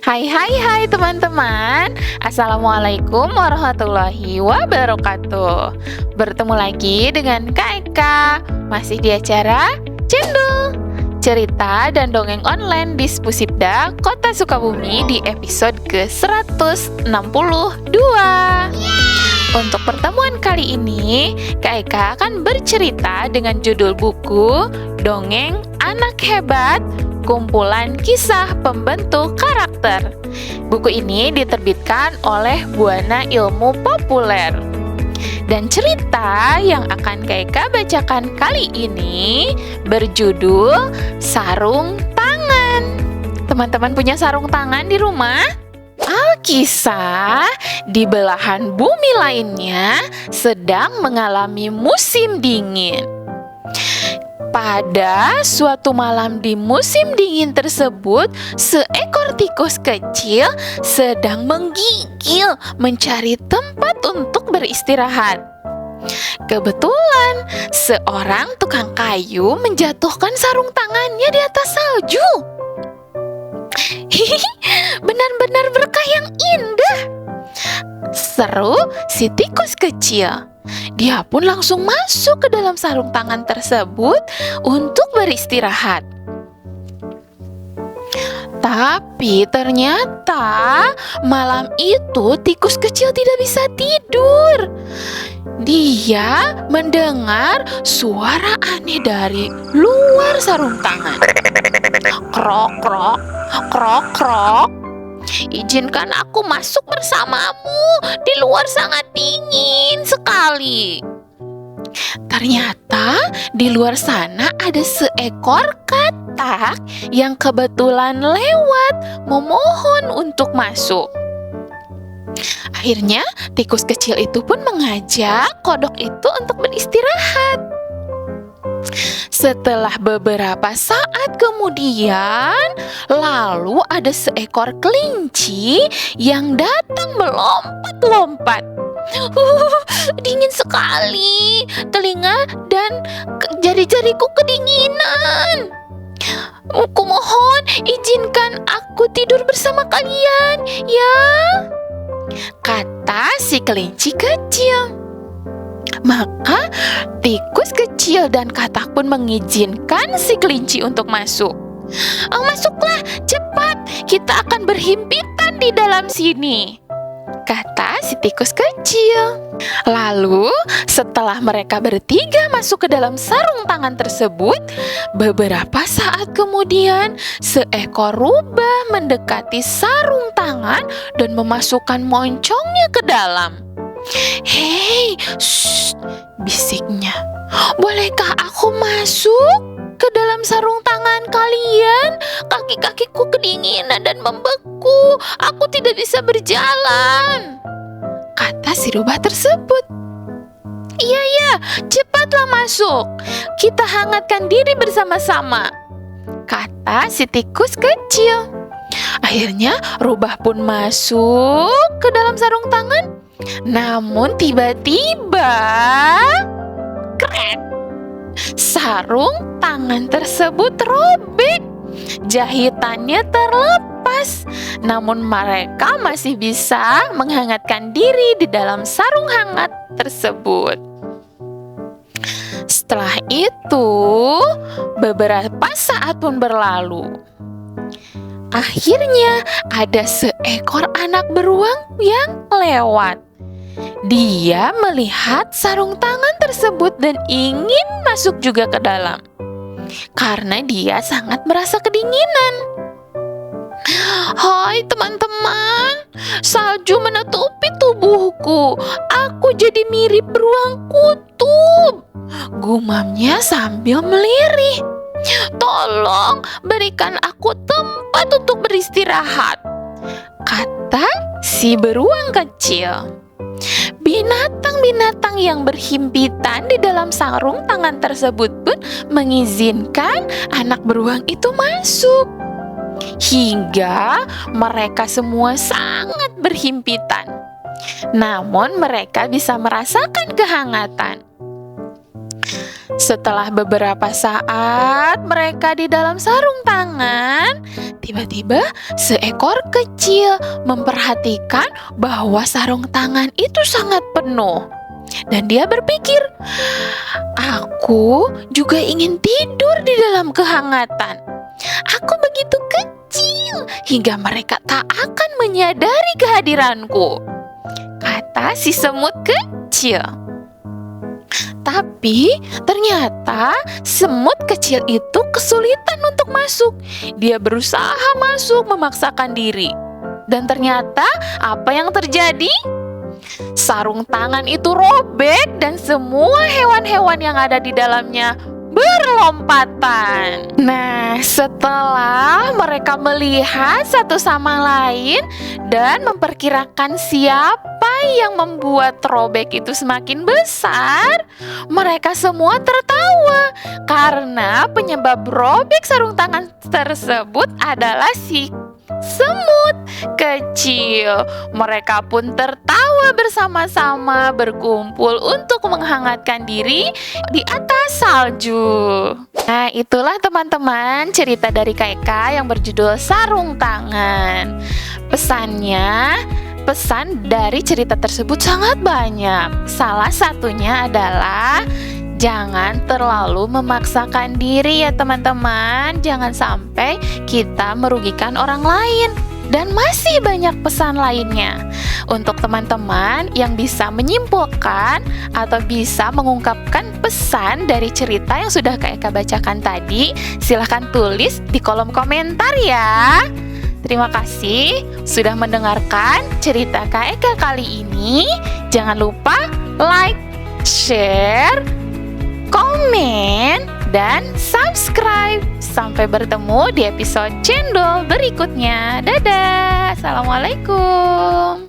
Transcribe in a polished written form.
Hai teman-teman. Assalamualaikum warahmatullahi wabarakatuh. Bertemu lagi dengan Kak Eka, masih di acara Cendol, cerita dan dongeng online di Spusibda Kota Sukabumi di episode ke-162. Untuk pertemuan kali ini, Kak Eka akan bercerita dengan judul buku Dongeng Anak Hebat, Kumpulan Kisah Pembentuk Karakter. Buku ini diterbitkan oleh Buana Ilmu Populer. Dan cerita yang akan Kak Eka bacakan kali ini berjudul Sarung Tangan. Teman-teman punya sarung tangan di rumah? Alkisah di belahan bumi lainnya sedang mengalami musim dingin. Pada suatu malam di musim dingin tersebut, seekor tikus kecil sedang menggigil mencari tempat untuk beristirahat. Kebetulan, seorang tukang kayu menjatuhkan sarung tangannya di atas salju. Benar-benar berkah yang indah, seru si tikus kecil. Dia pun langsung masuk ke dalam sarung tangan tersebut untuk beristirahat. Tapi ternyata malam itu tikus kecil tidak bisa tidur. Dia mendengar suara aneh dari luar sarung tangan. Krok, krok, krok, krok. Izinkan aku masuk bersamamu, di luar sangat dingin sekali. Ternyata di luar sana ada seekor katak yang kebetulan lewat memohon untuk masuk. Akhirnya tikus kecil itu pun mengajak kodok itu untuk beristirahat. Setelah beberapa saat kemudian, lalu ada seekor kelinci yang datang melompat-lompat. Dingin sekali, telinga dan jari-jariku kedinginan. Kumohon, izinkan aku tidur bersama kalian, ya, kata si kelinci kecil. Maka tikus kecil dan katak pun mengizinkan si kelinci untuk masuk. Masuklah, cepat, kita akan berhimpitan di dalam sini, kata si tikus kecil. Lalu setelah mereka bertiga masuk ke dalam sarung tangan tersebut, beberapa saat kemudian seekor rubah mendekati sarung tangan dan memasukkan moncongnya ke dalam. Hei, shh, bisiknya. Bolehkah aku masuk ke dalam sarung tangan kalian? Kaki-kakiku kedinginan dan membeku. Aku tidak bisa berjalan, kata si rubah tersebut. Iya, cepatlah masuk. Kita hangatkan diri bersama-sama, kata si tikus kecil. Akhirnya rubah pun masuk ke dalam sarung tangan. Namun tiba-tiba, kret, sarung tangan tersebut robek. Jahitannya terlepas. Namun mereka masih bisa menghangatkan diri di dalam sarung hangat tersebut. Setelah itu, beberapa saat pun berlalu. Akhirnya ada seekor anak beruang yang lewat. Dia melihat sarung tangan tersebut dan ingin masuk juga ke dalam, karena dia sangat merasa kedinginan. Hai teman-teman, salju menutupi tubuhku. Aku jadi mirip beruang kutub, gumamnya sambil melirih. Tolong berikan aku tempat untuk beristirahat, kata si beruang kecil. Binatang-binatang yang berhimpitan di dalam sarung tangan tersebut pun mengizinkan anak beruang itu masuk. Hingga mereka semua sangat berhimpitan. Namun mereka bisa merasakan kehangatan. Setelah beberapa saat mereka di dalam sarung tangan, tiba-tiba seekor kecil memperhatikan bahwa sarung tangan itu sangat penuh. Dan dia berpikir, aku juga ingin tidur di dalam kehangatan. Aku begitu kecil hingga mereka tak akan menyadari kehadiranku, kata si semut kecil. Tapi ternyata semut kecil itu kesulitan untuk masuk. Dia berusaha masuk memaksakan diri. Dan ternyata apa yang terjadi? Sarung tangan itu robek dan semua hewan-hewan yang ada di dalamnya berlompatan. Nah, setelah mereka melihat satu sama lain dan memperkirakan siapa yang membuat robek itu semakin besar, mereka semua tertawa karena penyebab robek sarung tangan tersebut adalah si semut kecil. Mereka pun tertawa bersama-sama berkumpul untuk menghangatkan diri di atas salju. Nah, itulah teman-teman cerita dari Kak Eka yang berjudul Sarung Tangan. Pesan dari cerita tersebut sangat banyak. Salah satunya adalah jangan terlalu memaksakan diri ya teman-teman. Jangan sampai kita merugikan orang lain. Dan masih banyak pesan lainnya. Untuk teman-teman yang bisa menyimpulkan atau bisa mengungkapkan pesan dari cerita yang sudah Kak Eka bacakan tadi, silahkan tulis di kolom komentar ya. Terima kasih sudah mendengarkan cerita Kak Eka kali ini. Jangan lupa like, share, komen, dan subscribe. Sampai bertemu di episode Cendol berikutnya. Dadah. Assalamualaikum.